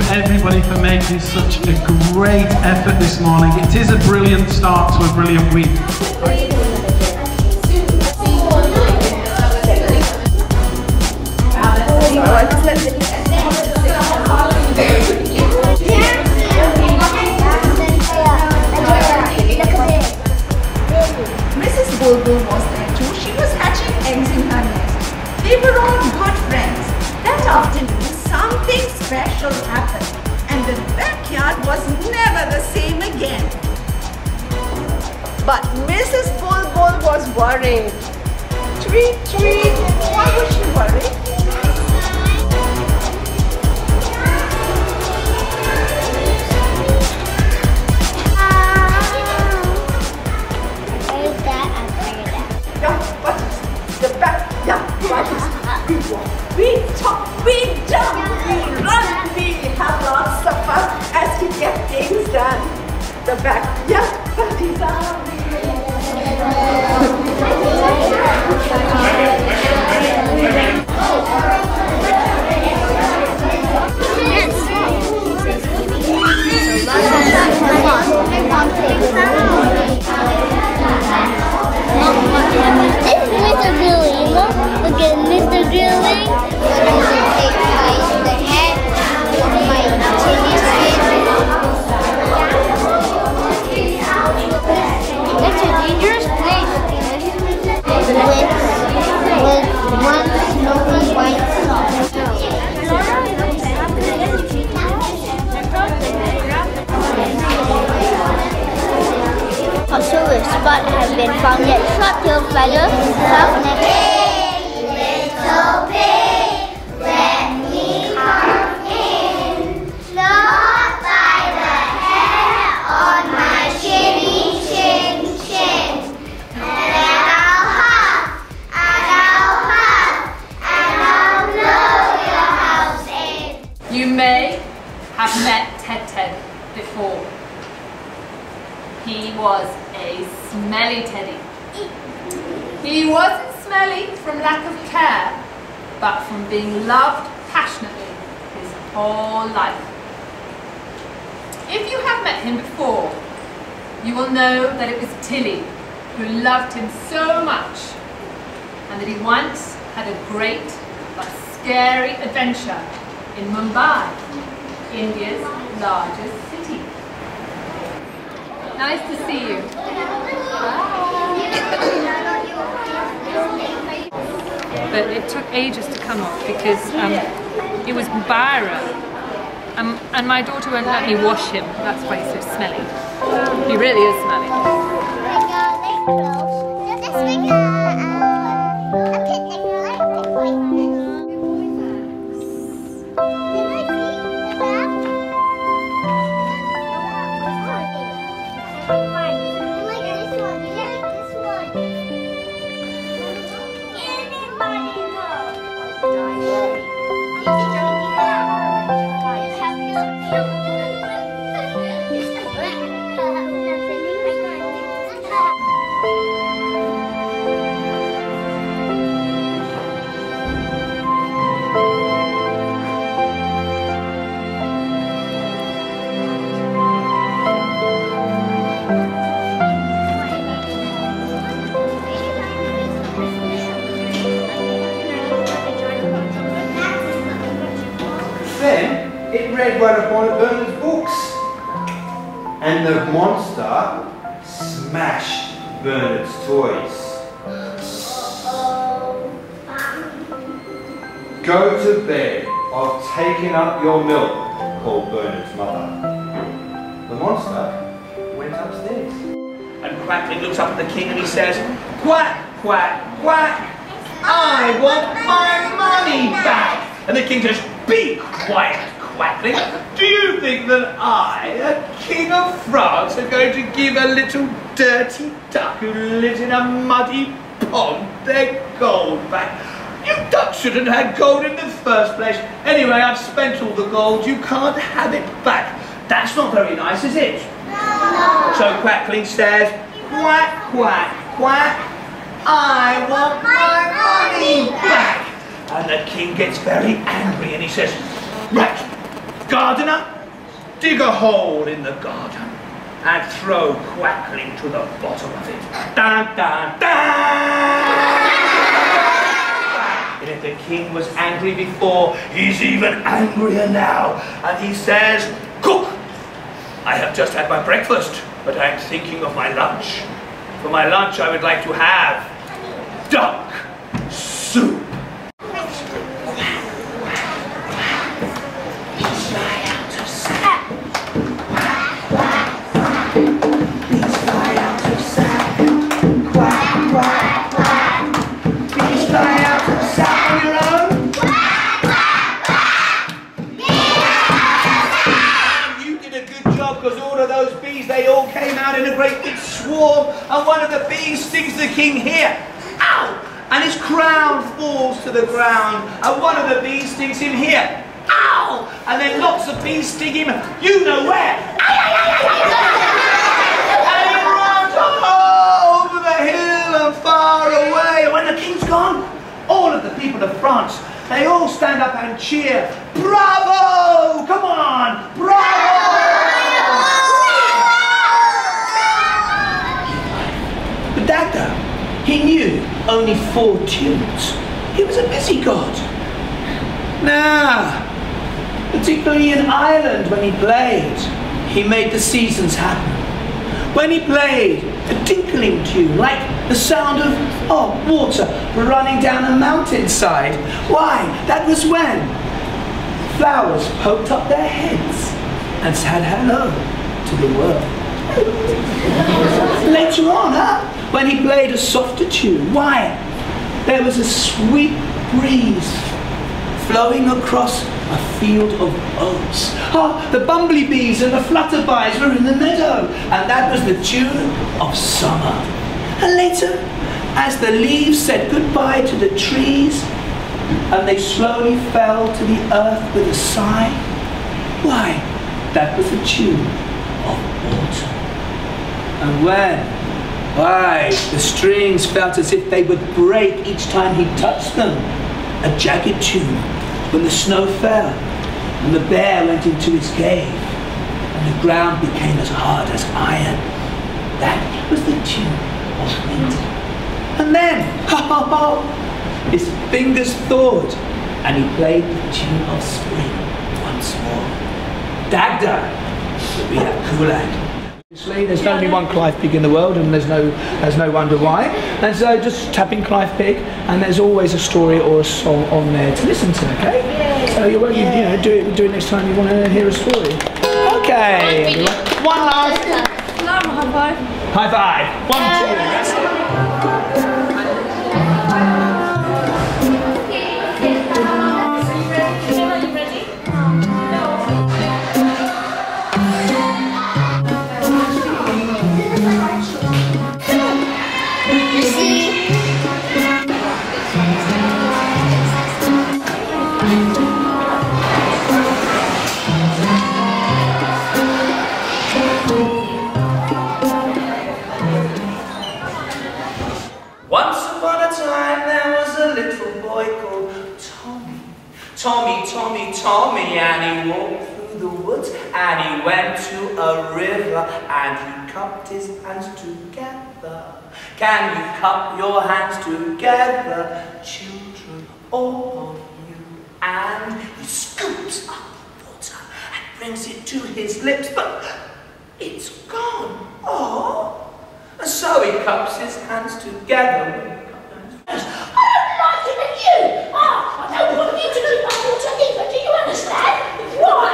everybody for making such a great effort this morning. It is a brilliant start to a brilliant week. Mrs. Bulbul was there too. She was hatching eggs in her nest. They were all good friends. That afternoon, something special happened, and the backyard was never the same again. But Mrs. Bulbul was worried. Tweet, tweet. Why was she worried? We talk, we jump, we run, we have lots of fun as we get things done. The backyard parties are Mr. Grilling, look at Mr. Grilling. The head of my It's a dangerous place. With one smoky white a silver spot has been found at short-tailed feather, soft neck. Hey, little pig, let me come in. Not by the hair on my chinny chin chin. And I'll huff, and I'll blow your house in. You may have met Ted before. He was a smelly teddy. He wasn't smelly from lack of care, but from being loved passionately his whole life. If you have met him before, you will know that it was Tilly who loved him so much, and that he once had a great but scary adventure in Mumbai, India's largest city. Nice to see you. But it took ages to come off because it was Byron. And my daughter won't let me wash him. That's why he's so smelly. He really is smelly. It read one of Bernard's books, and the monster smashed Bernard's toys. Go to bed, I've taken up your milk, called Bernard's mother. The monster went upstairs. And Quackling looks up at the king and he says, "Quack, quack, quack, I want my money back." And the king says, "Be quiet, Quackling. Do you think that I, a king of France, am going to give a little dirty duck who lives in a muddy pond their gold back? You ducks shouldn't have gold in the first place. Anyway, I've spent all the gold. You can't have it back. That's not very nice, is it?" No. So Quackling says, "Quack, quack, quack, I want my money back." And the king gets very angry and he says, "Right, gardener, dig a hole in the garden and throw Quackling to the bottom of it. Dun, dun, dun!" And if the king was angry before, he's even angrier now. And he says, "Cook, I have just had my breakfast, but I'm thinking of my lunch. For my lunch, I would like to have duck soup." They all came out in a great big swarm, and one of the bees stings the king here. Ow! And his crown falls to the ground, and one of the bees stings him here. Ow! And then lots of bees sting him, you know where. And he runs over the hill and far away. And when the king's gone, all of the people of France, they all stand up and cheer. Bravo! Come on! Bravo! Dagger, he knew only 4 tunes. He was a busy god. Nah, particularly in Ireland when he played, he made the seasons happen. When he played a tinkling tune, like the sound of water running down a mountainside, why, that was when flowers poked up their heads and said hello to the world. Later on, when he played a softer tune, why, there was a sweet breeze flowing across a field of oats. The bumblebees and the flutterbies were in the meadow, and that was the tune of summer. And later, as the leaves said goodbye to the trees, and they slowly fell to the earth with a sigh, why, that was the tune of autumn. And when, why, the strings felt as if they would break each time he touched them. A jagged tune when the snow fell and the bear went into his cave and the ground became as hard as iron. That was the tune of winter. And then, his fingers thawed and he played the tune of spring once more. Dagda would be that cool lad. There's only one Clive Pig in the world, and there's no wonder why. And so just tap in Clive Pig, and there's always a story or a song on there to listen to. Okay. So you know, do it next time you want to hear a story. Okay. Everyone. One last. High five. High five. 1, Once upon a time there was a little boy called Tommy. Tommy, and he walked through the woods and he went to a river and he cupped his hands together. Can you cup your hands together, children, all of you? And he scoops up the water and brings it to his lips, but it's gone. Oh. And so he cups his hands together. I don't like it with you. I don't want you to drink my water either. Do you understand? Why?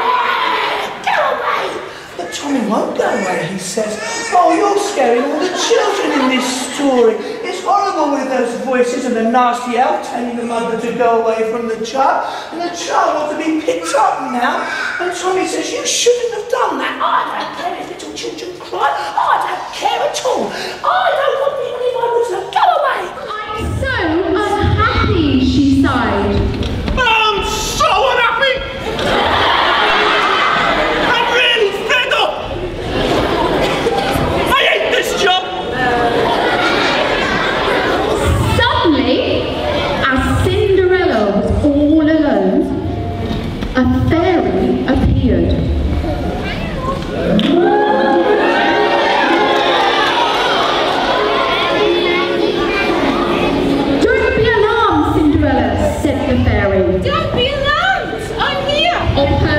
Go away. But Tommy won't go away, he says. Oh, you're scaring all the children in this story. It's horrible with those voices and the nasty elf telling the mother to go away from the child. And the child wants to be picked up now. And Tommy says, you shouldn't have done that. I don't care if little children cry. I don't care at all. I don't want people in my woods to go away. I'm so unhappy, she sighed. I'm so unhappy. I'm really fed up. I hate this job. Suddenly, as Cinderella was all alone, a fairy appeared. Don't be alarmed, Cinderella, said the fairy. Don't be alarmed. I'm here. Of her